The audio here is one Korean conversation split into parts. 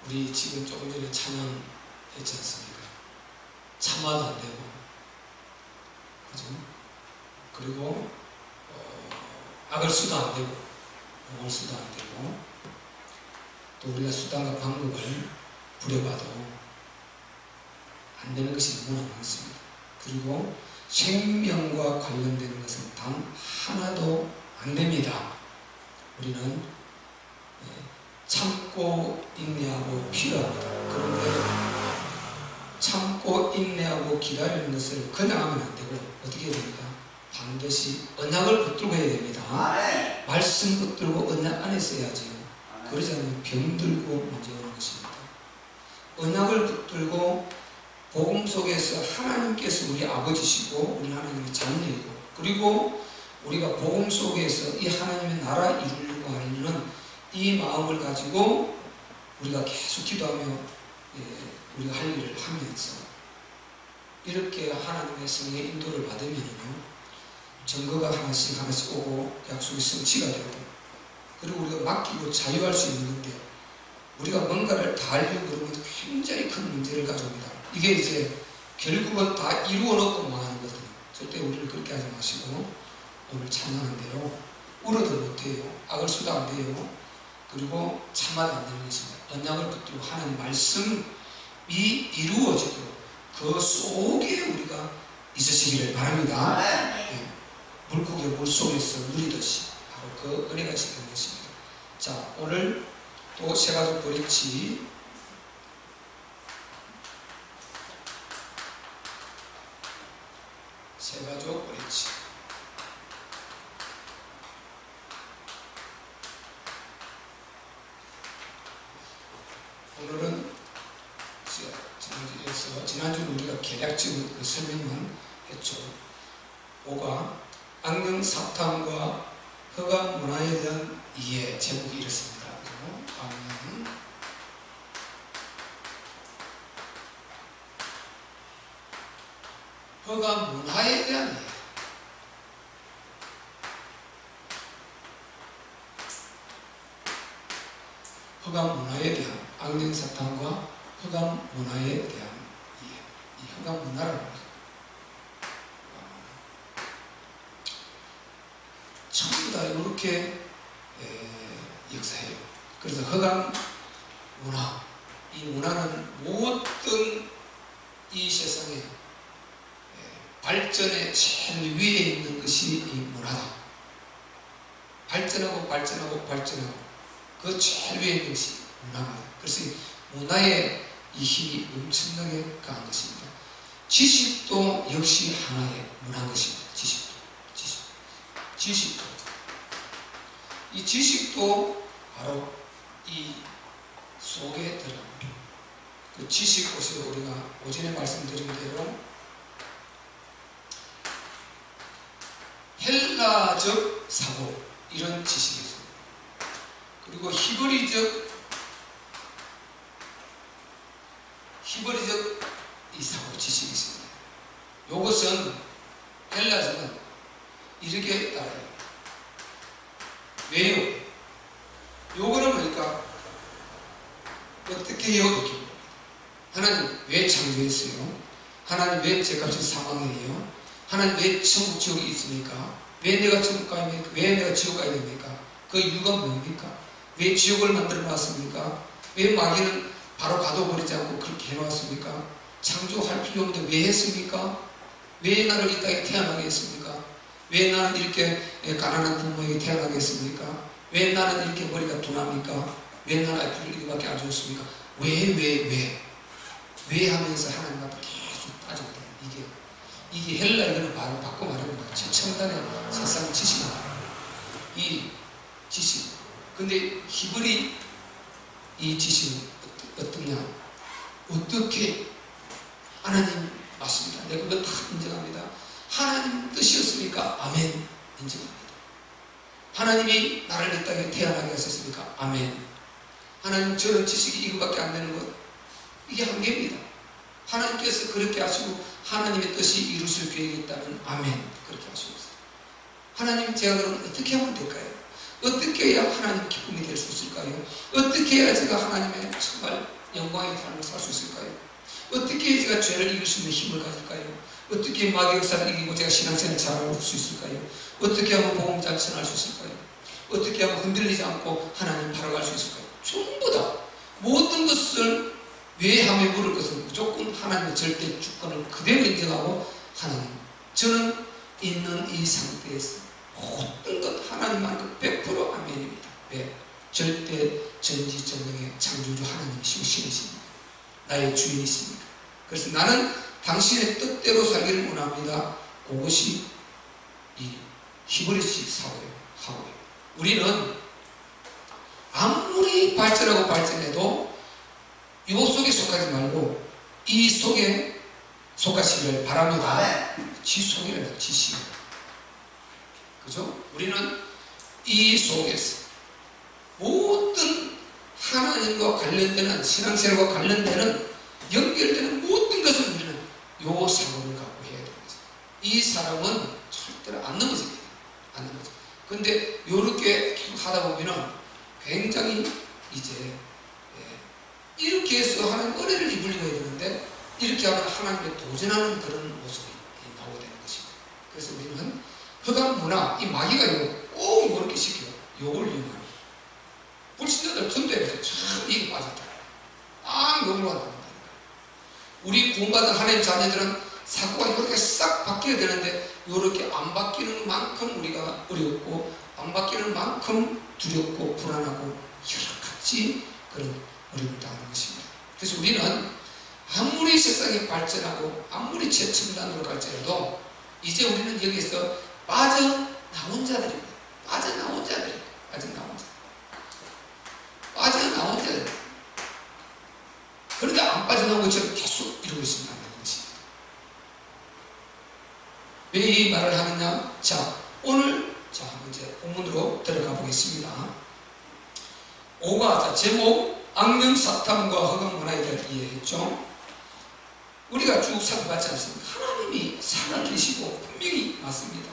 우리 지금 조금 전에 찬양했지 않습니까? 참아도 안 되고, 그죠? 그리고 악을 수도 안 되고, 용을 수도 안 되고, 또 우리가 수단과 방법을 부려봐도 안 되는 것이 너무나 많습니다. 그리고 생명과 관련되는 것은 단 하나도 안 됩니다. 우리는 참고 인내하고 필요합니다. 그런데 참고 인내하고 기다리는 것을 그냥 하면 안 되고 어떻게 해야 됩니까? 반드시 언약을 붙들고 해야 됩니다. 말씀 붙들고 언약 안에 써야지요. 그러지 않으면 병들고 문제 오는 것입니다. 언약을 붙들고 복음 속에서 하나님께서 우리 아버지시고 우리 하나님의 자녀이고, 그리고 우리가 복음 속에서 이 하나님의 나라 이루려고 하는 이 마음을 가지고 우리가 계속 기도하며 우리가 할 일을 하면서 이렇게 하나님의 성령의 인도를 받으면요, 증거가 하나씩 오고 약속의 성취가 되고, 그리고 우리가 맡기고 자유할 수 있는 건데, 우리가 뭔가를 다 하려고 그러면 굉장히 큰 문제를 가져옵니다. 이게 이제 결국은 다 이루어 놓고 망하는 거거든요. 절대 우리를 그렇게 하지 마시고 오늘 찬양한대요, 울어도 못해요, 악을 수도 안 돼요, 그리고 참아도 안 되는 것입니다. 언약을 붙들고 하나님 말씀이 이루어지도록 그 속에 우리가 있으시기를 바랍니다. 네. 물고기 물속에서 누리듯이 바로 그 은혜가 있는 것입니다. 자, 오늘 또 새가족 브릿지 새가족 브릿지 오늘은 지난주는 우리가 개략적으로 그 설명만 했죠. 5가 악령 사탄과 흑암 문화에 대한 이해, 제목이 이렇습니다. 악령 흑암 문화에 대한 이해. 흑암 문화에 대한, 악령 사탄과 흑암 문화에 대한 이해. 이 흑암 문화라고 합니다. 전부 다 이렇게 역사해요. 그래서 흑암 문화, 이 문화는 모든 이 세상에 발전의 제일 위에 있는 것이 이 문화다. 발전하고 그 제일 위에 있는 것이 문화입니다. 그래서 이 문화의 이 힘이 엄청나게 강한 것입니다. 지식도 역시 하나의 문화인 것입니다. 지식도. 이 지식도 바로 이 속에 들어갑니다. 그 지식 보세요. 우리가 오전에 말씀드린 대로 헬라적 사고, 이런 지식이 있습니다. 그리고 히브리적 이 사고 지식이 있습니다. 이것은 헬라적은 이렇게 따라요. 왜요? 요거는 뭐니까 어떻게 해요? 이렇게 봅니다. 하나님 왜 창조했어요? 하나님 왜 죄값이 사망이에요? 하나님 왜 천국 지옥이 있습니까? 왜 내가 천국 가야 됩니까? 왜 내가 지옥 가야 됩니까? 그 이유가 뭡니까? 왜 지옥을 만들어 놨습니까? 왜 마귀는 바로 가둬버리지 않고 그렇게 해놨습니까? 창조할 필요 없는데 왜 했습니까? 왜 나를 이 땅에 태어나게 했습니까? 왜 나는 이렇게 가난한 부모에게 태어나게 했습니까? 왜 나는 이렇게 머리가 둔합니까? 왜 나는 아이를 이렇게밖에 안 줬습니까? 왜 하면서 하나님 앞에 계속 따지거든요. 이게 헬라어는 바로 바꿔 말합니다. 최첨단의 세상 지식을 말합니다. 이 지식. 근데 히브리 이 지식은 어떠냐? 어떻게? 하나님 맞습니다. 내가 그거 다 인정합니다. 하나님 뜻이었습니까? 아멘. 인정합니다. 하나님이 나를 이 땅에 태어나게 하셨습니까? 아멘. 하나님 저런 지식이 이거밖에 안 되는 것, 이게 한계입니다. 하나님께서 그렇게 하시고 하나님의 뜻이 이루실 계획이 있다면 아멘. 그렇게 하시고 있어요. 하나님, 제가 그럼 어떻게 하면 될까요? 어떻게 해야 하나님 기쁨이 될 수 있을까요? 있을까요? 어떻게 해야 제가 하나님의 정말 영광의 삶을 살 수 있을까요? 어떻게 해야 제가 죄를 이길 수 있는 힘을 가질까요? 어떻게 마귀 역사를 이기고 제가 신앙생활을 잘할 수 있을까요? 어떻게 하면 복음 잘 전할 수 있을까요? 어떻게 하면 흔들리지 않고 하나님 바라갈 수 있을까요? 전부 다 모든 것을 외함에 물을 것은 무조건 하나님의 절대 주권을 그대로 인정하고 하나님, 저는 있는 이 상태에서 모든 것 하나님만 100% 아멘입니다. 왜? 절대 전지전능의 창조주 하나님이시고 신이십니다. 나의 주인이십니다. 그래서 나는 당신의 뜻대로 살기를 원합니다. 그것이 이 히브리식 사고예요. 우리는 아무리 발전하고 발전해도 이 속에 속하지 말고 이 속에 속하시기를 바랍니다. 지 속이라는 지시. 그죠? 우리는 이 속에서 모든 하나님과 관련되는 신앙생활과 관련되는 연결되는 모든 것을 우리는 요 사고를 갖고 해야 되는 거죠. 이 사람은 절대로 안 넘어집니다. 안 넘어져. 근데 요렇게 계속 하다 보면은 굉장히 이제 이렇게 해서 하나님 은혜를 입으려고 해야 되는데 이렇게 하면 하나님에 도전하는 그런 모습이 나오게 되는 것입니다. 그래서 우리는 흑암 문화, 이 마귀가 이거 꼭 이렇게 시켜요. 욕을 이용하는. 불신자들 전도해서 참 이게 빠졌다. 욕을 한다. 우리 구원받은 하나님 자녀들은 사고가 이렇게 싹 바뀌어야 되는데 이렇게 안 바뀌는 만큼 우리가 어렵고 안 바뀌는 만큼 두렵고 불안하고 여러 가지 그런 어려움을 당하는 것입니다. 그래서 우리는 아무리 세상이 발전하고 아무리 최첨단으로 갈지라도 이제 우리는 여기에서 빠져나온 자들입니다. 빠져나온 자들. 그런데 안 빠져나온 것처럼 계속 이러고 있으면 안 되는 것입니다. 왜 이 말을 하느냐? 자, 오늘 한번 이제 본문으로 들어가 보겠습니다. 5가 제목 악령 사탄과 흑암 문화에 대한 이해했죠. 우리가 쭉 살펴봤지 않습니까? 하나님이 살아계시고 분명히 맞습니다.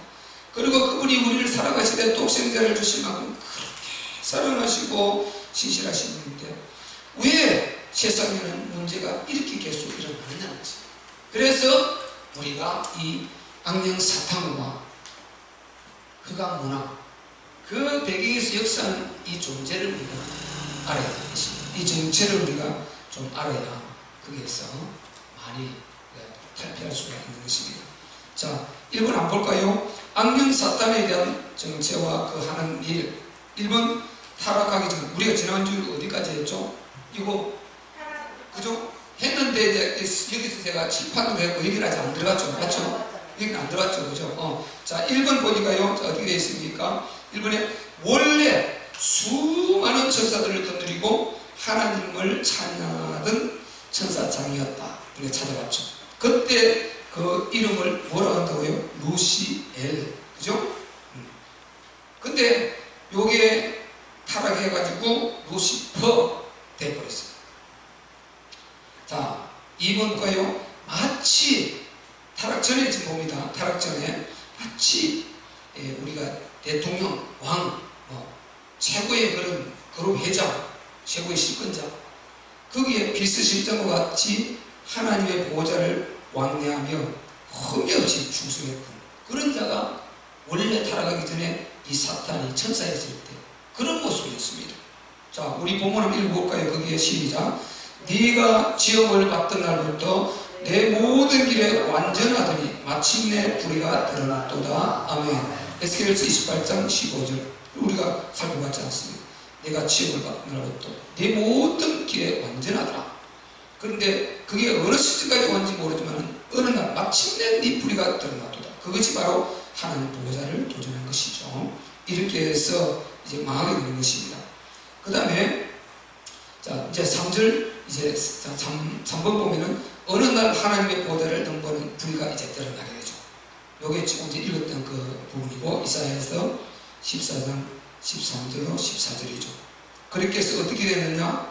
그리고 그분이 우리를 살아가시되 독생자를 주신 만큼 그렇게 사랑하시고 신실하신 분인데 왜 세상에는 문제가 이렇게 계속 일어나느냐는 것입니다. 그래서 우리가 이 악령 사탄과 흑암 문화 그 배경에서 역사하는 이 존재를 우리가 알아야 되는 것입니다. 이 정체를 우리가 좀 알아야 거기에서 많이 탈피할 수가 있는 것입니다. 자, 1번 한번 볼까요? 악령 사탄에 대한 정체와 그 하는 일. 1번 타락하기 전. 우리가 지난주 어디까지 했죠? 이거 그죠? 했는데 이제 여기서 제가 칠판으로 했고 여기는 아직 안 들어갔죠? 맞죠? 여기는 안 들어갔죠? 그죠? 자, 1번 보니까요. 자, 어떻게 되어 있습니까? 1번에 원래 수많은 천사들을 거느리고 하나님을 찬양하던 천사장이었다. 우리가 찾아봤죠. 그때 그 이름을 뭐라고 한다고요? 루시엘. 그죠? 근데 요게 타락해가지고 루시퍼 돼버렸어요. 자, 2번 거요. 마치 타락 전에 지금 봅니다. 타락 전에 마치 우리가 대통령, 왕, 최고의 그런 그룹 회장, 최고의 실권자 거기에 비스실장과 같이 하나님의 보호자를 왕래하며 흠이 없이 충성했던 그런 자가 원래 타락하기 전에 이 사탄이 천사였을 때 그런 모습이었습니다. 자, 우리 본문 한번 읽어볼까요? 거기에 시작. 네가 지음을 받던 날부터 내 모든 길에 완전하더니 마침내 불의가 드러났도다. 아멘. 에스겔서 28장 15절 우리가 살펴봤지 않습니까? 내가 지음을 받던 날부터 내 모든 길에 완전하더라. 그런데 그게 어느 시점까지 왔는지 모르지만 어느 날 마침내 네 불의가 드러났도다. 그것이 바로 하나님 보호자를 도전한 것이죠. 이렇게 해서 이제 망하게 되는 것입니다. 그 다음에 자 이제 3절 이제 3번 보면은 어느 날 하나님의 보호자를 넘보는 불의가 이제 드러나게 되죠. 요게 지금 이제 읽었던 그 부분이고 이사야에서 14장 13절로 14절이죠. 그렇게 해서 어떻게 되느냐?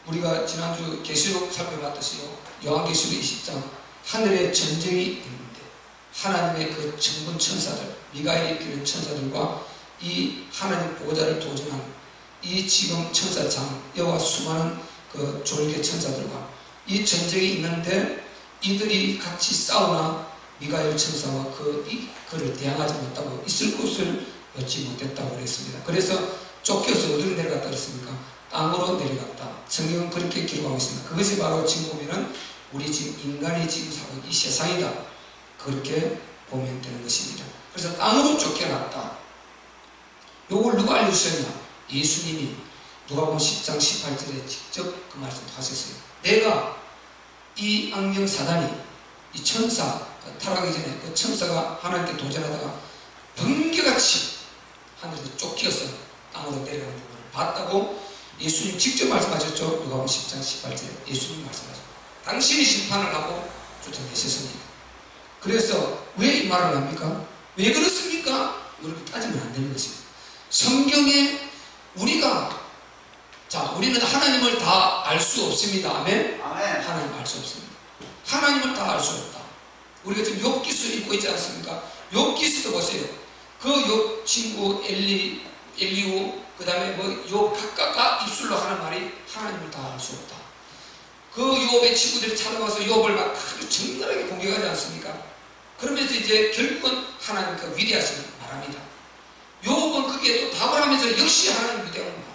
우리가 지난주 계시록 살펴봤듯이요. 요한계시록 20장 하늘에 전쟁이 있는데 하나님의 그 천군 천사들 미가엘이 이끄는 천사들과 이 하나님 보호자를 도전한 이 지금 천사장 여와 수많은 그 졸개 천사들과 이 전쟁이 있는데 이들이 같이 싸우나 미가엘 천사와 그를 대항하지 못하고 있을 곳을 얻지 못했다고 그랬습니다. 그래서 쫓겨서 어디로 내려갔다 그랬습니까? 땅으로 내려갔다. 성경은 그렇게 기록하고 있습니다. 그것이 바로 지금 보면은 우리 지금 인간이 지금 사고 이 세상이다. 그렇게 보면 되는 것입니다. 그래서 땅으로 쫓겨났다. 요걸 누가 알려주셨냐? 예수님이 누가복음 10장 18절에 직접 그 말씀을 하셨어요. 내가 이 악령 사단이 이 천사 타락하기 전에 그 천사가 하나님께 도전하다가 번개같이 하늘에서 쫓겨서 땅으로 내려가는 부분을 봤다고 예수님 직접 말씀하셨죠. 누가복음 10장 18절에 예수님 말씀하셨죠. 당신이 심판을 하고 쫓아내셨습니다. 그래서 왜 이 말을 합니까? 왜 그렇습니까? 이렇게 따지면 안 되는 것입니다. 성경에 우리는 하나님을 다 알 수 없습니다. 아멘? 하나님 알 수 없습니다. 하나님을 다 알 수 없다. 우리가 지금 욥기서 읽고 있지 않습니까? 욥기서도 보세요. 그 욥 친구 엘리후 그 다음에 욥 각각 입술로 하는 말이 하나님을 다 알 수 없다. 그 욥의 친구들이 찾아와서 욥을 막 정갈하게 공격하지 않습니까? 그러면서 이제 결국은 하나님과 위대하심을 말합니다. 욥은 그게 또 답을 하면서 역시 하나님 위대한 말.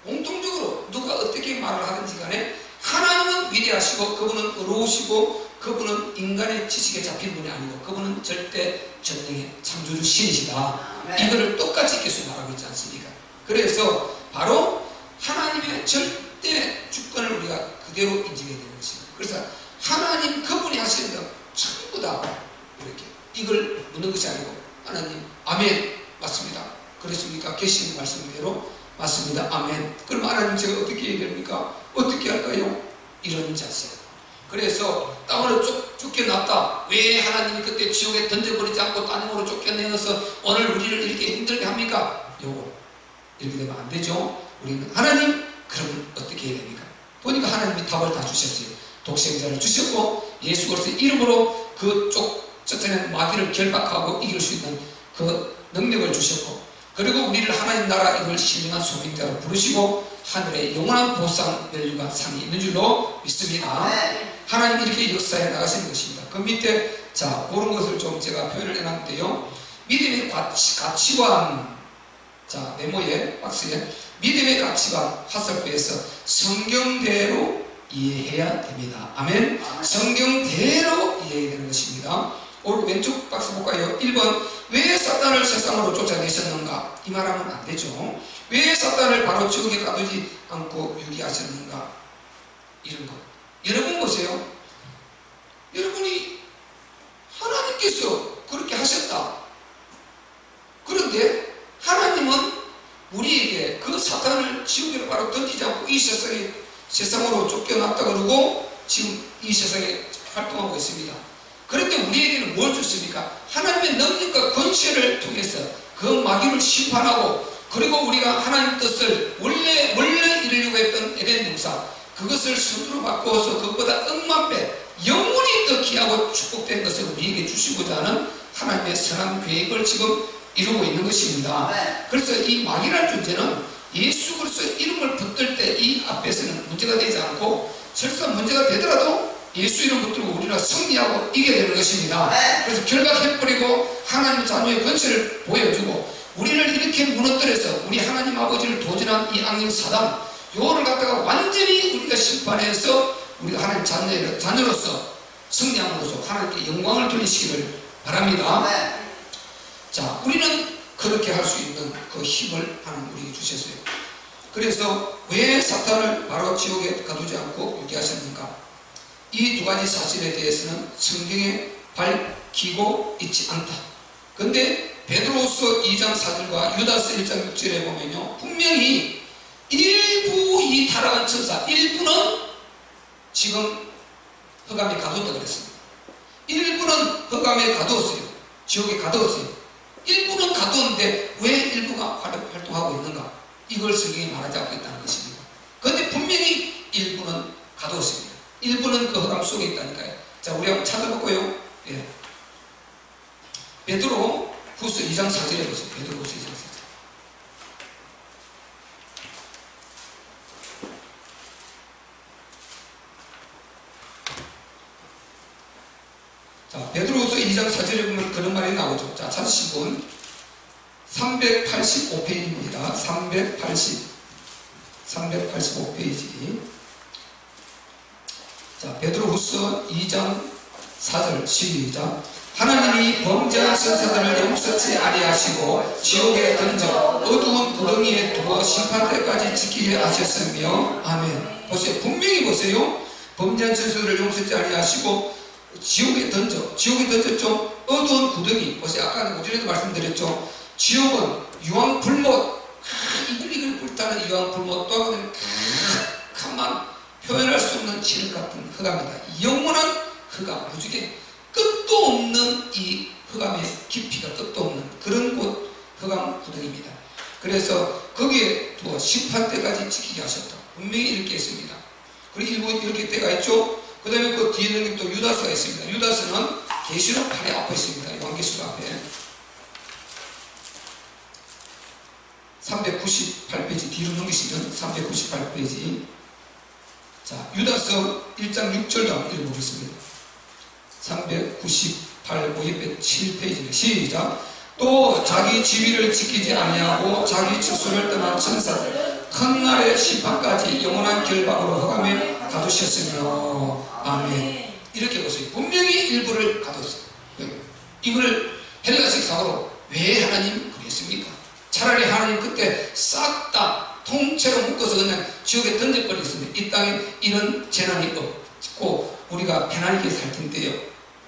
공통적으로 누가 어떻게 말을 하든지 간에 하나님은 위대하시고 그분은 의로우시고 그분은 인간의 지식에 잡힌 분이 아니고 그분은 절대 전능의 창조주 신이시다. 이거를 똑같이 계속 말하고 있지 않습니까? 그래서 바로 하나님의 절대 주권을 우리가 그대로 인정해야 되는 것입니다. 그래서 하나님 그분이 하시는 것 전부 다 이렇게 이걸 묻는 것이 아니고 하나님 아멘 맞습니다. 그렇습니까? 계시는 말씀대로 맞습니다. 아멘. 그럼 하나님 제가 어떻게 해야 됩니까? 어떻게 할까요? 이런 자세. 그래서 땅으로 쫓겨났다. 왜 하나님이 그때 지옥에 던져버리지 않고 땅으로 쫓겨내어서 오늘 우리를 이렇게 힘들게 합니까? 요거 이렇게 되면 안 되죠. 우리는 하나님 그럼 어떻게 해야 됩니까? 보니까 하나님이 답을 다 주셨어요. 독생자를 주셨고 예수 그리스도의 이름으로 그 쫓아낸 마귀를 결박하고 이길 수 있는 그 능력을 주셨고 그리고 우리를 하나님 나라 이걸 신령한 소명자로 부르시고 하늘에 영원한 보상 멸류관 상이 있는 줄로 믿습니다. 하나님 이렇게 역사해 나가시는 것입니다. 그 밑에 그런 것을 좀 제가 표현을 해놨는데요. 믿음의 가치관 메모에 박스에 믿음의 가치관 화살표에서 성경대로 이해해야 됩니다. 아멘. 성경대로 이해해야 되는 것입니다. 오늘 왼쪽 박스 볼까요? 1번 왜 사탄을 세상으로 쫓아내셨는가? 이 말하면 안 되죠. 왜 사탄을 바로 지옥에 가두지 않고 유기하셨는가? 이런 것. 여러분 보세요. 여러분이 하나님께서 그렇게 하셨다. 그런데 하나님은 우리에게 그 사탄을 지옥에 바로 던지지 않고 이 세상으로 쫓겨났다 그러고 지금 이 세상에 활동하고 있습니다. 그런데 우리에게는 뭘 줬습니까? 하나님의 능력과 권세를 통해서 그 마귀를 심판하고 그리고 우리가 하나님 뜻을 원래 이루려고 했던 에덴 동산 그것을 선으로 바꾸어서 그것보다 억만 배 영원히 더 귀하고 축복된 것을 우리에게 주시고자 하는 하나님의 선한 계획을 지금 이루고 있는 것입니다. 그래서 이 마귀라는 존재는 예수 그리스도의 이름을 붙들 때 이 앞에서는 문제가 되지 않고 설사 문제가 되더라도 예수 이름 붙들고 우리가 승리하고 이겨야 되는 것입니다. 그래서 결박해버리고 하나님의 자녀의 권세를 보여주고 우리를 이렇게 무너뜨려서 우리 하나님 아버지를 도전한 이 악령 사단 요거를 갖다가 완전히 우리가 심판해서 우리가 하나님 자녀로서 승리함으로써 하나님께 영광을 돌리시기를 바랍니다. 우리는 그렇게 할 수 있는 그 힘을 하나님 우리에게 주셨어요. 그래서 왜 사탄을 바로 지옥에 가두지 않고 유기하셨는가? 이 두 가지 사실에 대해서는 성경에 밝히고 있지 않다. 근데 베드로후서 2장 4절과 유다서 1장 6절에 보면요 분명히 일부 이 타락한 천사 일부는 지금 흑암에 가두었다 그랬습니다. 일부는 흑암에 가두었어요. 지옥에 가두었어요. 일부는 가두었는데 왜 일부가 활동하고 있는가? 이걸 성경이 말하지 않고 있다는 것입니다. 그런데 분명히 일부는 가두었습니다. 일부는 그 흑암 속에 있다니까요. 우리 한번 찾아볼까요? 베드로 후서 2장 4절에 보세요. 베드로 후서 2장 4절. 자, 베드로후서 2장 4절에 보면 그런 말이 나오죠. 자, 찾으신 분 385페이지입니다. 385페이지. 자, 베드로후서 2장 4절 시작. 하나님이 범죄한 천사들을 용서치 아니하시고 지옥에 던져 어두운 구덩이에 두어 심판때까지 지키게 하셨으며 아멘. 보세요. 분명히 보세요. 범죄한 천사들을 용서치 아니하시고 지옥에 던졌죠. 어두운 구덩이. 보세요. 아까 오전에도 말씀드렸죠. 지옥은 유황불못, 이글이글 불타는 유황불못, 또 하나는 캄캄한 표현할 수 없는 질 같은 흑암이다. 영원한 흑암, 무지개 끝도 없는 이 흑암의 깊이가 끝도 없는 그런 곳 흑암 구덩이입니다. 그래서 거기에 또 심판 때까지 지키게 하셨다. 분명히 이렇게 했습니다. 그리고 일부 이렇게 때가 있죠. 그 다음에 그 뒤에는 또 유다서가 있습니다. 유다서는 계시록 8에 앞에 있습니다. 요한계시록 앞에 398페이지 뒤로 넘기시면 398페이지. 자, 유다서 1장 6절도 한번 읽어보겠습니다. 398, 507페이지입니다. 시작. 또 자기 지위를 지키지 아니하고 자기 직소를 떠난 천사들 큰 날의 심판까지 영원한 결박으로 흑암에 가두셨으며 아멘. 이렇게 보세요. 분명히 일부를 가뒀어요. 이걸 헬라식 사고로 왜 하나님 그랬습니까? 차라리 하나님 그때 싹 다 통째로 묶어서 그냥 지옥에 던져버리겠습니다. 이 땅에 이런 재난이 없고 우리가 편안하게 살 텐데요.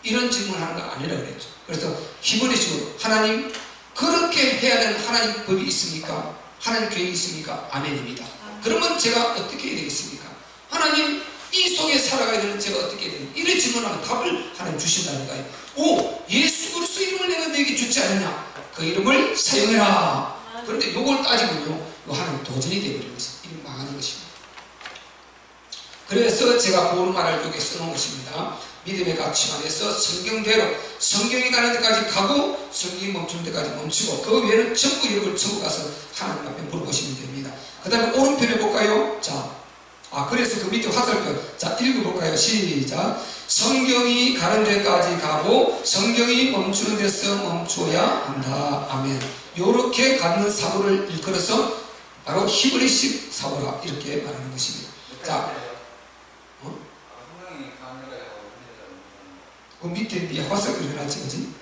이런 질문을 하는 거 아니라 그랬죠. 그래서 기본의식으로 하나님 그렇게 해야 되는 하나님 법이 있습니까? 하나님 계획이 있습니까? 아멘입니다. 그러면 제가 어떻게 해야 되겠습니까? 하나님 이 속에 살아가야 되는 제가 어떻게 해야 되는 이런 질문하면 답을 하나님 주신다니까요. 오! 예수 그리스도 이름을 내가 너에게 주지 않느냐? 그 이름을 사용해라. 그런데 요걸 따지면요, 하나님 도전이 되어버리는 것이 이름 망하는 것입니다. 그래서 제가 보르마를 여기에 써놓은 것입니다. 믿음의 가치 안에서 성경대로 성경이 가는 데까지 가고 성경이 멈추는 데까지 멈추고 그 외에는 전부 이름을 전부 가서 하나님 앞에 물어보시면 됩니다. 그 다음에 오른편에 볼까요? 자, 그래서 그 밑에 화살표 자 읽어볼까요? 시작. 성경이 가는 데까지 가고 성경이 멈추는 데서 멈춰야 한다. 아멘. 요렇게 갖는 사고를 일컬어서 바로 히브리식 사고라 이렇게 말하는 것입니다. 자, 그 밑에 위에 화살표 해놨지, 그지?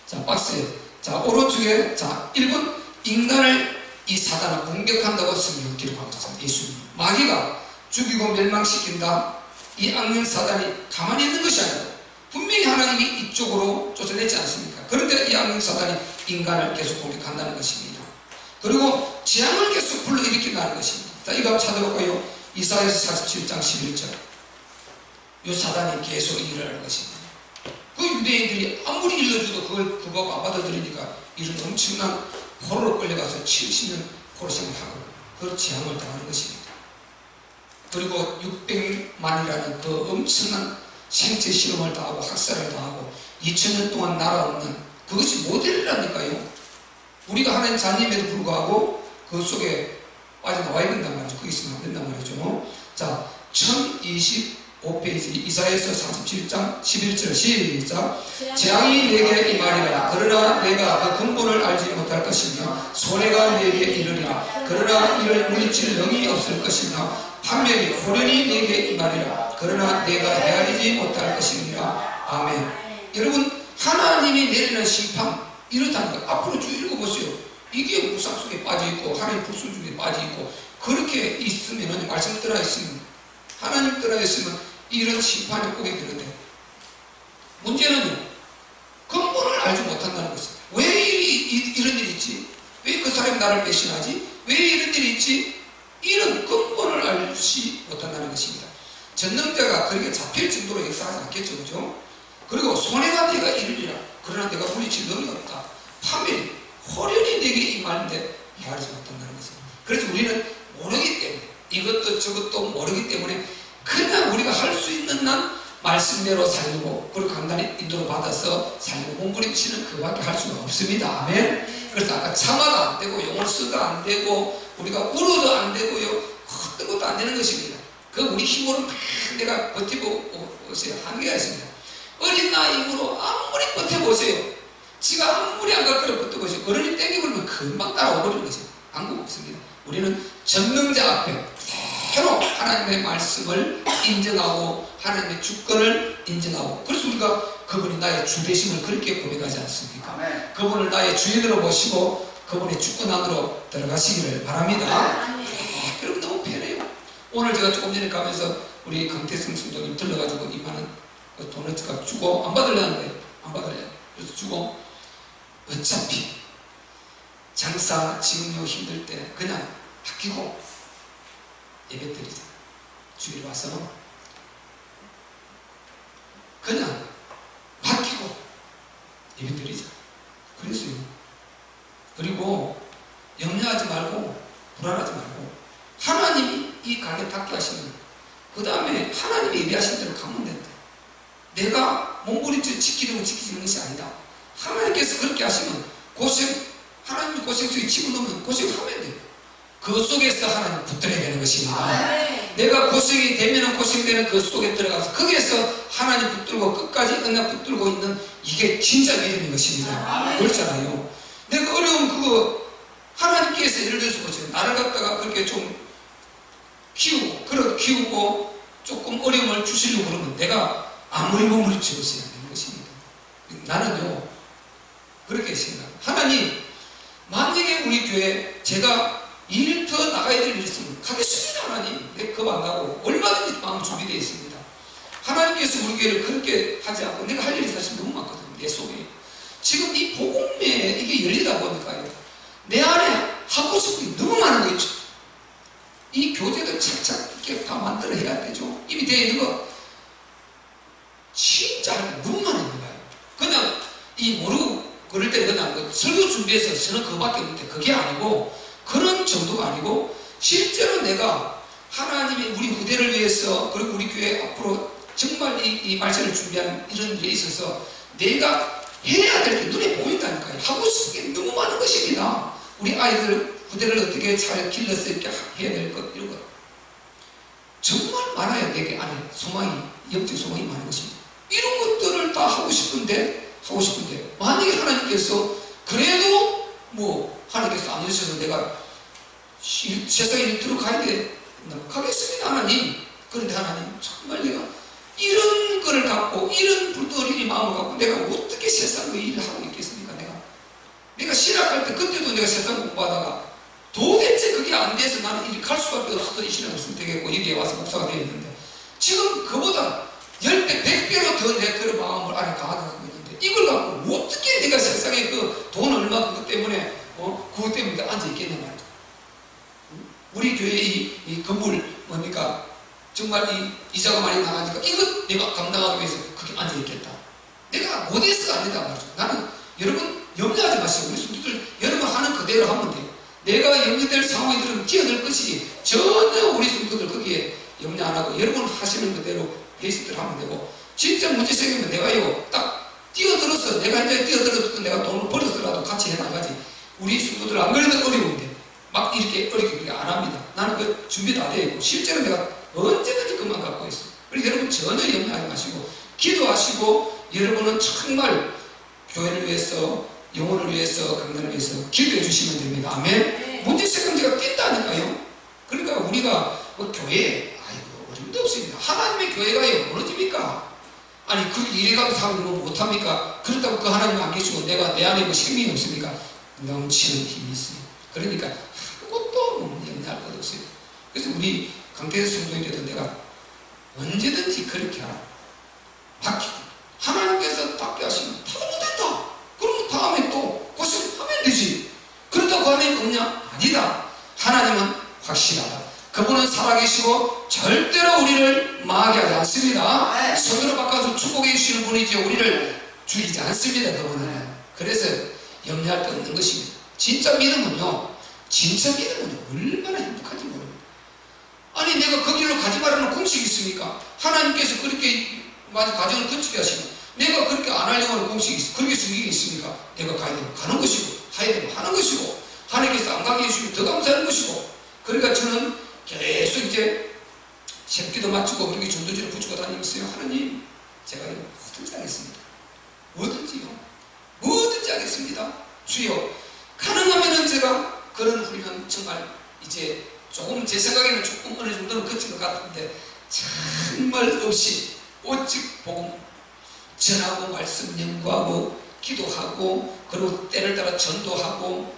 자, 박스에. 자, 오른쪽에, 자, 1번, 인간을 이 사단을 공격한다고 성경 기록하고 있습니다. 예수님. 마귀가 죽이고 멸망시킨다. 이 악령 사단이 가만히 있는 것이 아니고, 분명히 하나님이 이쪽으로 쫓아냈지 않습니까? 그런데 이 악령 사단이 인간을 계속 공격한다는 것입니다. 그리고 재앙을 계속 불러일으킨다는 것입니다. 자, 이거 한번 찾아볼까요? 이사야서 47장 11절. 이 사단이 계속 일어나는 것입니다. 그 유대인들이 아무리 일러줘도 그거 안 받아들이니까 이런 엄청난 포로로 끌려가서 70년 포로 생활하고 그 재앙을 당하는 것입니다. 그리고 600만이라는 그 엄청난 생체 실험을 다하고 학살을 다하고 2000년 동안 날아오는 그것이 모델이라니까요. 우리가 하나님 자녀임에도 불구하고 그 속에 빠져나와야 된단 말이죠. 거기 있으면 안 된단 말이죠. 자, 1025페이지 이사야서 37장 11절 시작. 재앙이 내게 임하리라. 그러나 내가 그 근본을 알지 못할 것이며 손해가 내게 이르리라. 그러나 이를 물리칠 능이 없을 것이며 판명이 호련히 내게 임하리라. 그러나 내가 헤아리지 못할 것이니라. 아멘. 여러분, 하나님이 내리는 심판 이렇다니까. 앞으로 쭉 읽어보세요. 이게 우상 속에 빠져있고 하나님 불순 중에 빠져있고 그렇게 있으면 말씀 따라 있으면 하나님 따라 있으면 이런 심판이 오게 되는데 문제는요, 근본을 알지 못한다는 것이에요. 왜 이런 일이 있지? 왜 그 사람이 나를 배신하지? 왜 이런 일이 있지? 이런 근본을 알지 못한다는 것입니다. 전능자가 그렇게 잡힐 정도로 역사하지 않겠죠, 그죠? 그리고 손해가 내가 이르리라. 그러나 내가 물리칠 능이 없다. 파멸이 호련히 내게 임하는데 헤아리지 못한다는 것입니다. 그래서 우리는 모르기 때문에 이것도 저것도 모르기 때문에 그냥 우리가 할 수 있는 한 말씀대로 살고 그리고 간단히 인도를 받아서 살고 몸부림치는 그밖에 할 수가 없습니다. 아멘. 그래서 아까 참아도 안 되고 용을 써도 안 되고 우리가 울어도 안 되고요, 어떤 것도 안 되는 것입니다. 그 우리 힘으로 막 내가 버텨보세요. 한계가 있습니다. 어린 나이로 아무리 버텨보세요. 지가 아무리 안 가까이 버텨보세요. 어른이 땡겨버리면 금방 따라오버리는 거죠. 방법 없습니다. 우리는 전능자 앞에 그대로 하나님의 말씀을 인정하고 하나님의 주권을 인정하고, 그래서 우리가 그분이 나의 주 되심을 그렇게 고백하지 않습니까? 아멘. 그분을 나의 주인으로 모시고 그분의 주권 안으로 들어가시기를 바랍니다. 그럼 너무 편해요. 오늘 제가 조금 전에 가면서 우리 강태성 성도님 들러가지고 2만원 돈을 주고 안 받으려는데 안 받으려고 그래서 주고, 어차피 장사 지금요 힘들 때 그냥 바뀌고 예배드리자. 주일 와서 그냥 맡기고 예배드리자. 그랬어요. 그리고 염려하지 말고 불안하지 말고 하나님이 이 가게 닫게 하시면 그 다음에 하나님이 예배하신 대로 가면 된다. 내가 몸부림쳐 지키려고 지키는 것이 아니다. 하나님께서 그렇게 하시면 하나님이 고생 속에 집어넣으면 고생하면 돼요. 그 속에서 하나님 붙들어야 되는 것입니다. 내가 고생이 되면 고생되는 그 속에 들어가서 거기에서 하나님 붙들고 끝까지 은혜 붙들고 있는 이게 진짜 믿음인 것입니다. 그렇잖아요. 내가 어려운 그거 하나님께서 예를 들어서 보세요. 나를 갖다가 그렇게 좀 키우고 조금 어려움을 주시려고 그러면 내가 아무리 몸부림치고 있어야 되는 것입니다. 나는요 그렇게 생각합니다. 하나님, 만약에 우리 교회 제가 일 더 나가야 될 일이 있으면 가겠습니다. 하나님, 내 겁 안 나고 얼마든지 마음 준비되어 있습니다. 하나님께서 우리 교회를 그렇게 하지 않고 내가 할 일이 사실 너무 많거든요. 내 속에 지금 이 복음에 이게 열리다 보니까요, 내 안에 하고 싶은 게 너무 많은 거 있죠. 이 교재도 착착 이렇게 다 만들어 해야 되죠. 이미 되어 있는 거 진짜 너무 많은 거예요. 그냥 이 모르고 그럴 때 그냥 설교 준비해서 저는 그거밖에 없는데 그게 아니고, 그런 정도가 아니고 실제로 내가 하나님이 우리 후대를 위해서 그리고 우리 교회 앞으로 정말 이 말씀을 준비하는 이런 일에 있어서 내가 해야 될 게 눈에 보인다니까요. 하고 싶은 게 너무 많은 것입니다. 우리 아이들 후대를 어떻게 잘 길러서 이렇게 해야 될 것, 이런 것 정말 많아요. 내게 안에 소망이, 영적 소망이 많은 것입니다. 이런 것들을 다 하고 싶은데 만약에 하나님께서 그래도 하나님께서 안 해주셔서 내가 세상에 일터로 가야 돼, 가겠습니다. 하나님. 그런데 하나님, 정말 내가 이런 거를 갖고 이런 불도어린 마음을 갖고 내가 어떻게 세상 그 일을 하고 있겠습니까? 내가 신학할 때 그때도 내가 세상 공부하다가 도대체 그게 안 돼서 나는 이리 갈 수밖에 없어서 이 신학을 쓰면 되겠고 여기에 와서 목사가 되어 있는데, 지금 그보다 10배, 100배로 더 내 그런 마음을 안에 강하게 있는데 이걸 갖고 어떻게 내가 세상에 그 돈 얼마 그것 때문에 그것 때문에 앉아 있겠냐 말이야. 우리 교회 이 건물 뭡니까 정말 이자가 많이 나가니까 이것 내가 감당하기 위해서 그렇게 앉아 있겠다. 내가 못해서가 아니다 말이죠. 나는 여러분 염려하지 마시고 우리 성도들 여러분 하는 그대로 하면 돼요. 내가 염려될 상황이 들으면 뛰어들 것이 전혀 우리 성도들 거기에 염려 안 하고 여러분 하시는 그대로 베이스대로 하면 되고, 진짜 문제 생기면 내가 이거 딱 뛰어들어서 내가 이제 뛰어들어서 내가 돈을 벌어서라도 같이 해나가지. 우리 성도들 안 그래도 어려운데 막 이렇게 어렵게 안 합니다. 나는 그 준비 다 되어 있고 실제로 내가 언제든지 그만 갖고 있어요. 그러니까 여러분 전혀 염려하지 마시고 기도하시고, 여러분은 정말 교회를 위해서 영혼을 위해서 강단을 위해서 기도해 주시면 됩니다. 아멘. 문제 생기면 제가 뛴다니까요. 그러니까 우리가 교회에 어림도 없습니다. 하나님의 교회가 무너집니까? 아니 그렇게 이래가고 사람이 못합니까? 그렇다고 그 하나님 안 계시고 내가 내 안에 생명이 없습니까? 넘치는 힘이 있어요. 그러니까 아무것도 염려할 것 없어요. 그래서 우리 강태수 성도인데도 내가 언제든지 그렇게 하라. 맡기고 하나님께서 닦게 하시면 다 못한다. 그럼 다음에 또 고생하면 되지. 그렇다고 하나님 없냐? 아니다. 하나님은 확실하다. 그분은 살아계시고 절대로 우리를 망하게 하지 않습니다. 손으로 바꿔서 축복해 주시는 분이죠. 우리를 죽이지 않습니다. 그분은. 그래서 염려할 데 없는 것입니다. 진짜 믿음은요 얼마나 행복한지 모릅니다. 아니 내가 거기로 가지 말라는 공식이 있습니까? 하나님께서 그렇게 가정을 건축해 하시면 내가 그렇게 안 하려고 하는 공식이 있어. 그렇게 성격이 있습니까? 내가 가야 되면 가는 것이고 가야 되면 하는 것이고 하나님께서 안 가게 해주시면 더 감사하는 것이고, 그러니까 저는 계속 이제 새끼도 맞추고 그렇게 전도지를 붙이고 다니면서요. 하나님, 제가 뭐든지 하겠습니다. 뭐든지 하겠습니다. 주여, 가능하면은 제가 그런 훈련 정말 이제 조금 제 생각에는 조금 어느 정도는 거친 것 같은데 정말 없이 오직 복음 전하고 말씀 연구하고 기도하고 그리고 때를 따라 전도하고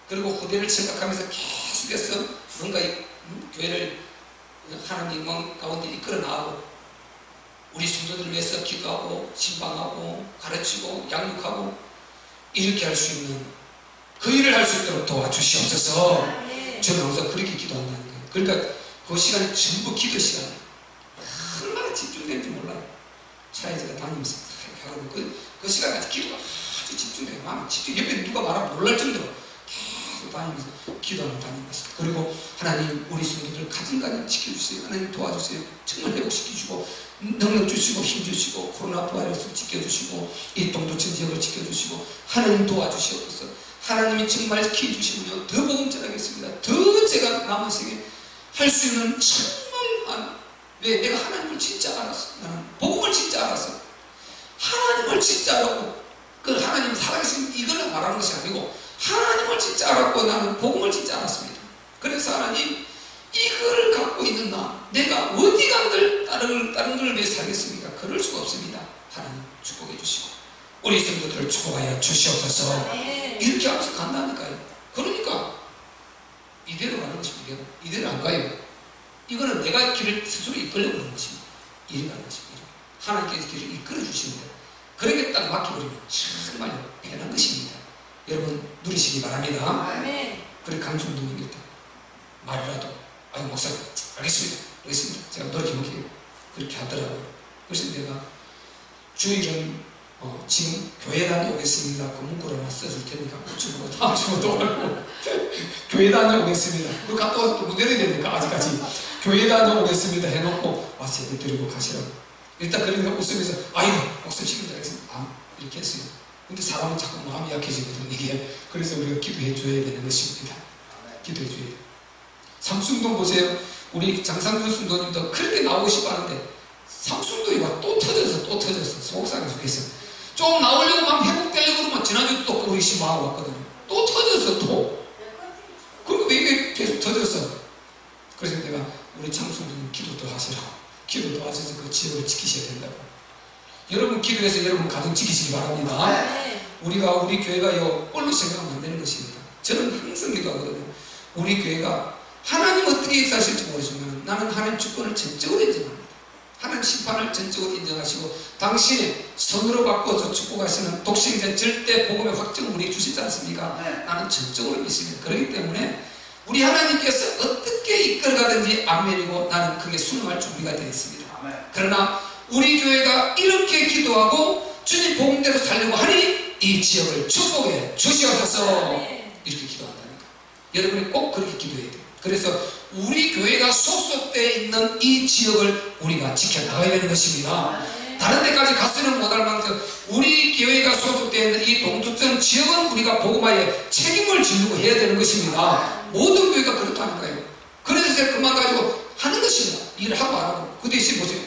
그리고 후대를 생각하면서 계속해서 뭔가 교회를 하나님 가운데 이끌어 나가고 우리 성도들을 위해서 기도하고 신방하고 가르치고 양육하고 이렇게 할 수 있는 그 일을 할 수 있도록 도와주시옵소서. 저는 항상 그렇게 기도한다는 거예요. 그러니까 그 시간이 전부 기도 시간이에요. 얼마나 집중되는지 몰라요. 차에 제가 다니면서 하고 그 시간에 기도가 아주 집중돼요. 마음이 집중. 옆에 누가 말하면 놀랄 정도로 계속 다니면서 기도하며 다니는 것이다. 그리고 하나님 우리 성도들 가정가정 지켜주세요. 하나님 도와주세요. 정말 회복시켜주시고 능력 주시고 힘 주시고 코로나 바이러스 지켜주시고 이 동두천 지역을 지켜주시고 하나님 도와주시옵소서. 하나님이 정말 키워주시면요 더 복음 전하겠습니다. 더 제가 남은 생에 할 수 있는 정말 왜 내가 하나님을 진짜 알았어. 나는 복음을 진짜 알았어. 하나님을 진짜 알았고 그 하나님 살아계신 이걸 말하는 것이 아니고 하나님을 진짜 알았고 나는 복음을 진짜 알았습니다. 그래서 하나님 이거를 갖고 있는 내가 어디 간들 다른 걸 왜 살겠습니까? 그럴 수가 없습니다. 하나님 축복해 주시고 우리 성도들을 축복하여 주시옵소서. 이렇게 하면서 간다니까요. 그러니까 이대로 가는 것입니다. 이대로 안 가요. 이거는 내가 길을 스스로 이끌려고 하는 것입니다. 이리 가는 것입니다. 하나님께서 길을 이끌어 주십니다. 그렇게 딱 맡겨버리면 정말 편한 것입니다. 여러분 누리시기 바랍니다. 그래 강순동님 일단 말이라도 아유 목사님 알겠습니다. 제가 노력해볼게요. 그렇게 하더라고요. 그래서 내가 주일은 지금 교회 다녀오겠습니다. 그 문구를 하나 써줄 테니까 붙이고 다음 주도 말고 교회 다녀오겠습니다. 그리고 갔다 와서 또 못 내려야 되니까 아직까지 교회 다녀오겠습니다 해놓고 와서 예배 드리고 가시라고. 일단 그러니까 웃으면서 아유 목사님 책임져야 겠습니다. 이렇게 했어요. 근데 사람은 자꾸 마음이 약해지거든 이게. 그래서 우리가 기도해 줘야 되는 것입니다. 기도해 줘야 돼요. 삼순동 보세요. 우리 장상규 순도님도 그렇게 나오고 싶어 하는데 삼순동이가 또 터졌어. 속상해서 계속 좀 나오려고 막 회복되려고 그러면 지난주 또 우리 심하고 왔거든요. 또 터졌어 또. 그리고 왜 이게 계속 터졌어? 그래서 내가 우리 장순도님 기도도 하시라고. 기도도 하셔서 그 지역을 지키셔야 된다고. 여러분 기도해서 여러분 가정 지키시기 바랍니다. 우리가 우리 교회가요 꼴로 생각하면 안 되는 것입니다. 저는 항상 기도하거든요. 우리 교회가 하나님 어떻게 역사하실지 모르지만 나는 하나님 주권을 전적으로 인정합니다. 하나님 심판을 전적으로 인정하시고 당신의 선으로 바꿔서 축복하시는 독생자 절대 복음의 확정을 우리에게 주시지 않습니까? 나는 전적으로 믿습니다. 그렇기 때문에 우리 하나님께서 어떻게 이끌어가든지 아멘이고 나는 그게 순응할 준비가 되어 있습니다. 그러나 우리 교회가 이렇게 기도하고 주님 복음대로 살려고 하니 이 지역을 축복해 주시옵소서. 이렇게 기도한다니까. 여러분이 꼭 그렇게 기도해야 돼요. 그래서 우리 교회가 소속되어 있는 이 지역을 우리가 지켜나가야 되는 것입니다. 다른 데까지 가서는 못할 만큼 우리 교회가 소속되어 있는 이 동두천 지역은 우리가 복음화에 책임을 지고 해야 되는 것입니다. 모든 교회가 그렇다니까요. 그래서 그만 가지고 하는 것입니다. 일을 하고 안 하고. 그 대신 보세요.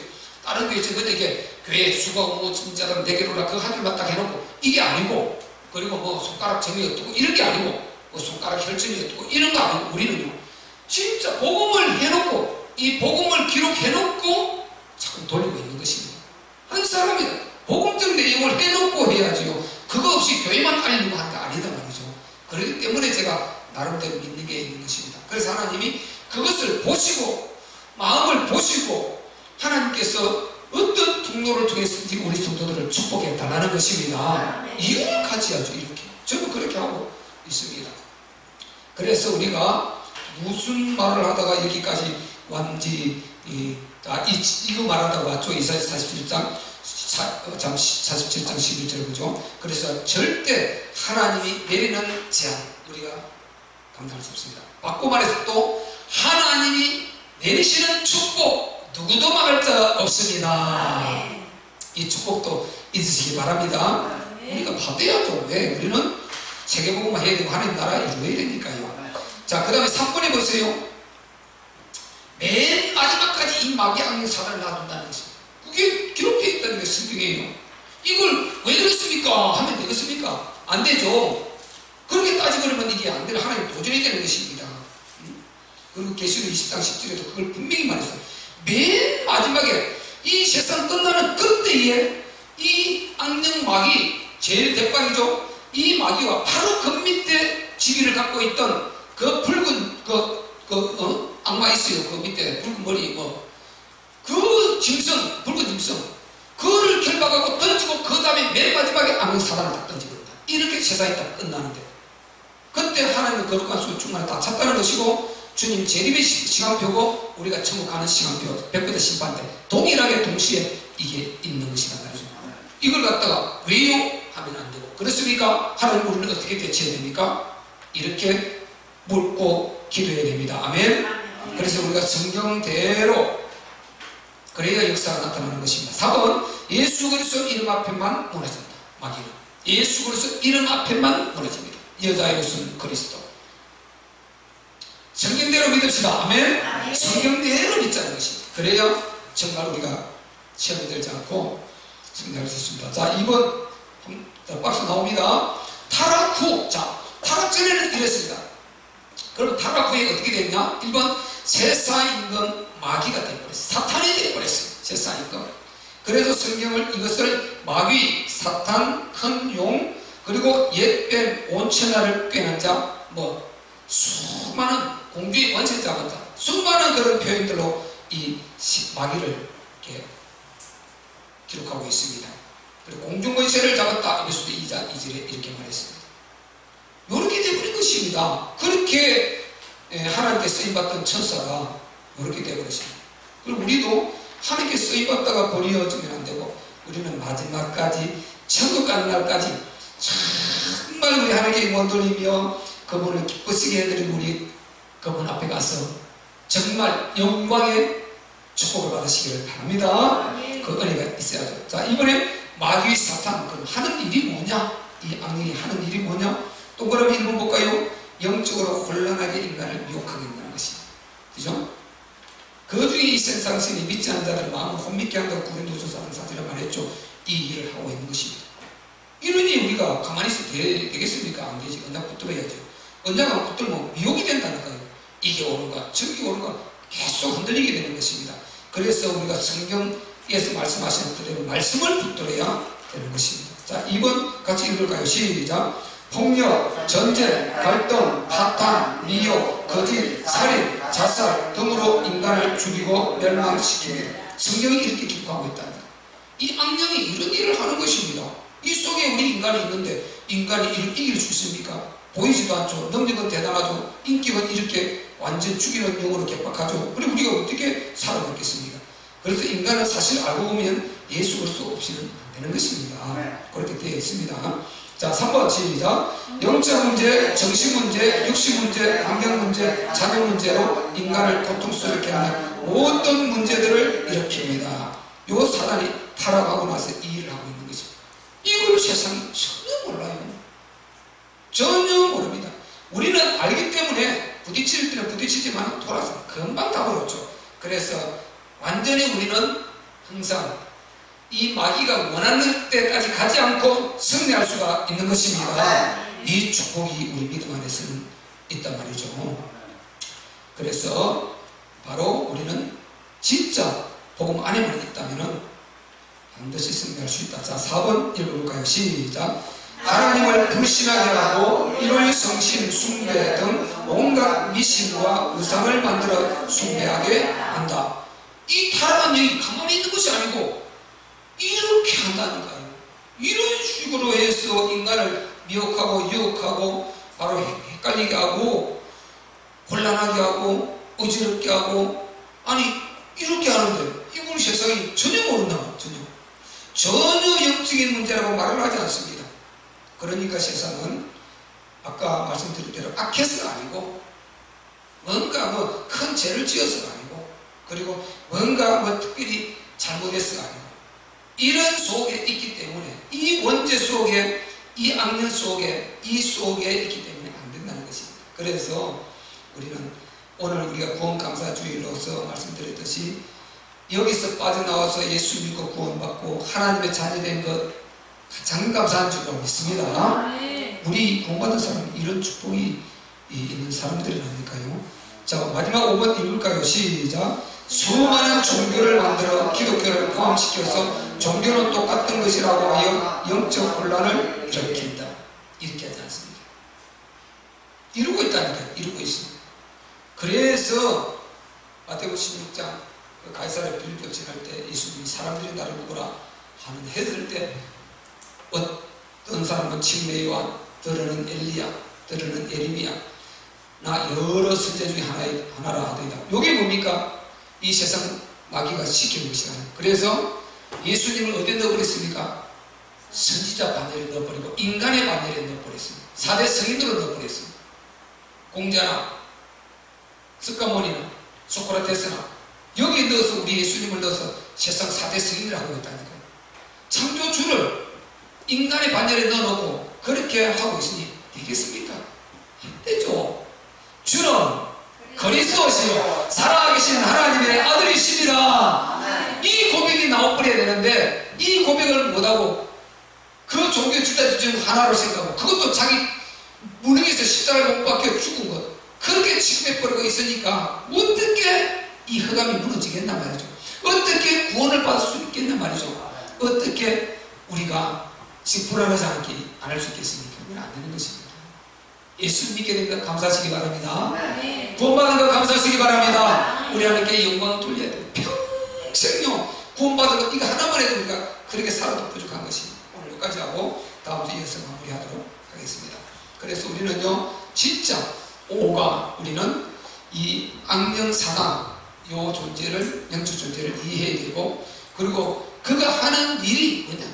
다른 교회 지금 이게 교회 수고하고 뭐 진짜다 4개로나 그 한 줄만 딱 해놓고 이게 아니고 그리고 뭐 손가락 점이 어떻고 이런 게 아니고 뭐 손가락 혈점이 어떻고 이런 거 아니고 우리는요. 진짜 복음을 해놓고 이 복음을 기록해놓고 자꾸 돌리고 있는 것입니다. 한 사람이 복음적 내용을 해놓고 해야지요. 그거 없이 교회만 알리고 하는 게 아니다 말이죠. 그렇기 때문에 제가 나름대로 믿는 게 있는 것입니다. 그래서 하나님이 그것을 보시고 마음을 보시고 하나님께서 어떤 통로를 통해서든지 우리 성도들을 축복해 달라는 것입니다. 이걸 같이 하죠. 이렇게 저는 그렇게 하고 있습니다. 그래서 우리가 무슨 말을 하다가 여기까지 왔는지 이거 말하다가 왔죠. 이사야 47장 11절 그죠? 그래서 절대 하나님이 내리는 제한 우리가 감당할 수 없습니다. 바꿔 말해서 또 하나님이 내리시는 축복 누구도 막을 자 없습니다. 이 축복도 있으시기 바랍니다. 우리가 받아야죠. 왜? 우리는 세계복음만 해야 되고 하나님 나라 이루어야 되니까요. 자, 그 다음에 3번에 보세요. 맨 마지막 이 마귀 악령 사단을 놔둔다는 것입니다. 그게 기록되어 있다는 게 성경이에요. 이걸 왜 그렇습니까? 하면 되겠습니까? 안 되죠. 그렇게 따지면 이게 안 되는 하나님 도전이 되는 것입니다. 그리고 계시록 20장 10절에도 그걸 분명히 말했어요. 맨 마지막에 이 세상 끝나는 그때에 이 악령 마귀, 제일 대빵이죠. 이 마귀와 바로 그 밑에 지위를 갖고 있던 그 붉은 악마 있어요. 그 밑에 붉은 머리 그 짐승, 붉은 짐승, 그를 결박하고 던지고 그 다음에 맨 마지막에 악령 사단을 다 던지거든요. 이렇게 세상이 딱 끝나는데, 그때 하나님의 거룩한 수 중간에 다 찼다는 것이고, 주님 재림의 시간표고 우리가 천국 가는 시간표, 백부대 심판 때 동일하게 동시에 이게 있는 것이란 말이죠. 이걸 갖다가 왜요? 하면 안 되고, 그렇습니까? 하나님 우리는 어떻게 대처해야 됩니까? 이렇게 묻고 기도해야 됩니다. 아멘. 그래서 우리가 성경대로 그래야 역사가 나타나는 것입니다. 4번, 예수 그리스도 이름 앞에만 무너진다. 마귀는 예수 그리스도 이름 앞에만 무너집니다. 여자의 옷은 그리스도. 성경대로 믿읍시다. 아멘. 아멘. 성경대로 믿자는 것입니다. 그래야 정말 우리가 시험에 들지 않고 승리할 수 있습니다. 자, 2번 박스 나옵니다. 타락 후. 자, 타락 전에는 이랬습니다. 그러면 타락 후에 어떻게 됐냐? 1번, 세상 임금 마귀가 되어버렸어요. 사탄이 되어버렸어요. 세상 임금. 그래서 성경을 이것을 마귀, 사탄, 큰 용, 그리고 옛뱀, 온천하를 꿰는 자, 수많은 공주의 원세 잡은 자, 수많은 그런 표현들로 이 마귀를 이렇게 기록하고 있습니다. 그리고 공중권세를 잡았다. 이랬을 때 2절에 이렇게 말했습니다. 이렇게 되어버린 것입니다. 그렇게 하나님께 쓰임받던 천사가 이렇게 되어버렸습니다. 그리고 우리도 하나님께 쓰임받다가 버려지면 안 되고, 우리는 마지막까지 천국 가는 날까지 정말 우리 하나님께 영광 돌리며 그분을 기쁘시게 해드리고 우리 그분 앞에 가서 정말 영광의 축복을 받으시기를 바랍니다. 그 은혜가 있어야죠. 자, 이번에 마귀 사탄, 그럼 하는 일이 뭐냐? 이 악령이 하는 일이 뭐냐? 또 그럼 1번 볼까요? 영적으로 혼란하게 인간을 미혹하게 한다는 것입니다. 그죠? 그 중에 이 세상신이 믿지 않는 자들의 마음을 혼미케 한다고 고린도전서 4절에 말했죠. 이 일을 하고 있는 것입니다. 이러니 우리가 가만히 있어도 되겠습니까? 안 되지. 언약 붙들어야죠. 언약을 붙들면 미혹이 된다는 거예요. 이게 옳은가, 저게 옳은가 계속 흔들리게 되는 것입니다. 그래서 우리가 성경에서 말씀하시는 그대로 말씀을 붙들어야 되는 것입니다. 자, 2번 같이 읽을까요? 시작. 폭력, 전쟁, 갈등, 파탄, 미혹, 거짓, 살인, 자살 등으로 인간을 죽이고 멸망시킵니다. 성경이 이렇게 기록하고 있답니다. 이 악령이 이런 일을 하는 것입니다. 이 속에 우리 인간이 있는데 인간이 이를 이길 수 있습니까? 보이지도 않죠. 능력은 대단하죠. 인격은 이렇게 완전 죽이는 용어로 개박하죠. 그리고 우리가 어떻게 살아남겠습니까? 그래서 인간은 사실 알고 보면 예수 그리스도 없이는 안 되는 것입니다. 그렇게 되어 있습니다. 자, 3번 시작. 영적 문제, 정신 문제, 육신 문제, 환경 문제, 자녀 문제로 인간을 고통스럽게 하는 모든 문제들을 일으킵니다. 요 사단이 타락하고 나서 이 일을 하고 있는 것입니다. 이걸 세상이 전혀 몰라요. 전혀 모릅니다. 우리는 알기 때문에 부딪힐 때는 부딪히지만 돌아서 금방 다 버렸죠. 그래서 완전히 우리는 항상 이 마귀가 원하는 때까지 가지 않고 승리할 수가 있는 것입니다. 이 축복이 우리 믿음 안에서는 있단 말이죠. 그래서 바로 우리는 진짜 복음 안에만 있다면 반드시 승리할 수 있다. 자, 4번 읽어볼까요? 시작. 하나님을 불신하게 하고 일월 성신 숭배 등 온갖 미신과 우상을 만들어 숭배하게 한다. 이 타락한 얘기 가만히 있는 것이 아니고 이렇게 한다는 거예요. 이런 식으로 해서 인간을 미혹하고 유혹하고 바로 헷갈리게 하고 곤란하게 하고 어지럽게 하고, 아니 이렇게 하는데 이걸 세상이 전혀 모른다. 전혀 영적인 문제라고 말을 하지 않습니다. 그러니까 세상은 아까 말씀드린 대로 악해서가 아니고 뭔가 큰 죄를 지어서가 아니고, 그리고 뭔가 특별히 잘못해서가 아니고, 이런 속에 있기 때문에, 이 원죄 속에, 이 악령 속에, 이 속에 있기 때문에 안 된다는 것입니다. 그래서 우리는 오늘 우리가 구원감사주의로서 말씀드렸듯이 여기서 빠져나와서 예수 믿고 구원받고 하나님의 자녀된 것 가장 감사한 줄로 믿습니다. 우리 구원받은 사람은 이런 축복이 있는 사람들이라니까요. 자, 마지막 5번 읽을까요? 시작. 수많은 종교를 만들어 기독교를 포함시켜서 종교는 똑같은 것이라고 하여 영적 혼란을 일으킨다. 이렇게 하지 않습니다. 이루고 있다니까요. 이루고 있습니다. 그래서 마태복음 16장 가이사랴 빌립보 지날 때 예수님이 사람들이 나를 보거라 하는 했을 때 어떤 사람은 침례요한, 들으는 엘리야, 들으는 예레미야, 나 여러 선지 중에 하나라 하더이다. 이게 뭡니까? 이 세상 마귀가 시키는 것이다. 그래서 예수님을 어디에 넣어버렸습니까? 선지자 반열에 넣어버리고 인간의 반열에 넣어버렸습니다. 4대 성인으로 넣어버렸습니다. 공자나 스카모니나 소크라테스나 여기에 넣어서 우리 예수님을 넣어서 세상 4대 성인을 하고 있다니까요. 창조주를 인간의 반열에 넣어놓고 그렇게 하고 있으니 되겠습니까? 안 되죠. 주는 그리스도시요 살아계신 하나님의 아들이십니다. 이 고백이 나와버려야 되는데 이 고백을 못하고 그 종교 지도자 중 하나로 생각하고 그것도 자기 무능에서 십자가에 못 박혀 죽은 것 그렇게 취급해버리고 있으니까 어떻게 이 허감이 무너지겠나 말이죠. 어떻게 구원을 받을 수 있겠나 말이죠. 어떻게 우리가 지금 불안하지 않을 수 있겠습니까? 그건 안 되는 것입니다. 예수 믿게 된 것 감사하시기 바랍니다. 구원받은 것 감사하시기 바랍니다. 우리 하나님께 영광을 돌려야 돼요. 평생요 구원받은 것 이거 하나만 해도 우리가 그렇게 살아도 부족한 것이 오늘 여기까지 하고 다음 주에 이어서 마무리하도록 하겠습니다. 그래서 우리는요 진짜 오가 우리는 이 악령 사단 요 존재를 영적 존재를 이해해야 되고 그리고 그가 하는 일이 뭐냐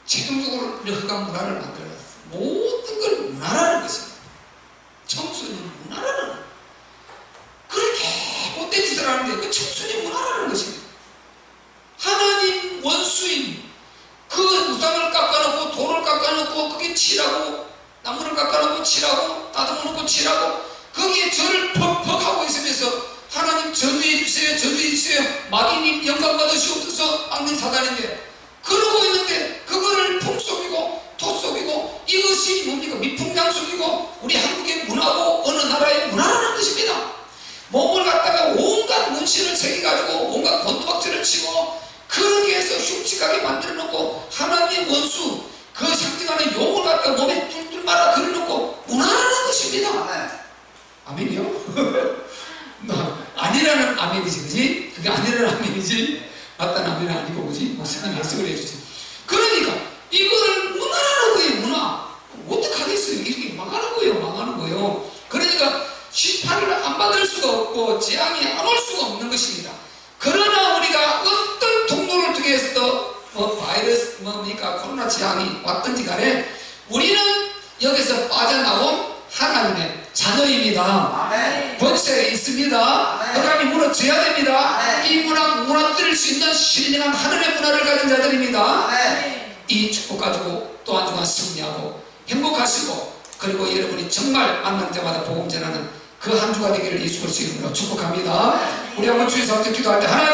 최종적으로 허가 문화를 만들어놨어요. 모든 걸 문화라는 것입니다. 청소년 문화라는 그렇게 못된 짓을 하는데 그 청소년 문화라는 것입니다. 하나님 원수인 그 우상을 깎아놓고 돌을 깎아놓고 그게 칠하고 나무를 깎아놓고 칠하고 다듬어놓고 칠하고 거기에 절을 퍽퍽 하고 있으면서 하나님 저주해 주세요 저주해 주세요 마귀님 영광 받으시옵소서 악령 사단인데 그러고 있는데 그거를 풍속이고 토속이고 이것이 뭡니까 미풍양속이고 우리 한국의 문화고 어느 나라의 문화라는 것입니다. 몸을 갖다가 온갖 문신을 새겨가지고 온갖 곤두박질을 치고 그렇게 해서 흉측하게 만들어 놓고 하나님의 원수 그 상징하는 용을 갖다가 몸에 뚫뚫 말아 그려놓고 문화라는 것입니다. 아멘이요? 아니라는 아멘이지 그지? 그게 아니라는 아멘이지 맞다는 아멘은 아니고 그지? 목사님 해석을 해주지. 그러니까 이거를 문화라는 거예요. 문화 어떡하겠어요. 이렇게 망하는 거예요. 그러니까 심판을 안 받을 수가 없고 재앙이 안 올 수가 없는 것입니다. 그러나 우리가 어떤 통로를 통해서 바이러스 뭡니까 코로나 재앙이 왔든지 간에 우리는 여기서 빠져나온 하나님의 자녀입니다. 권세가 있습니다. 허감이 무너져야 됩니다. 이 문화 무너뜨릴 수 있는 신령한 하늘의 문화를 가진 자들입니다. 이 축복 가지고 또 한 주간 승리하고 행복하시고 그리고 여러분이 정말 만난 자마다 복음 전하는 그 한 주가 되기를 예수 그리스도 이름으로 축복합니다. 우리 한번 주의서 기도할 때 하나님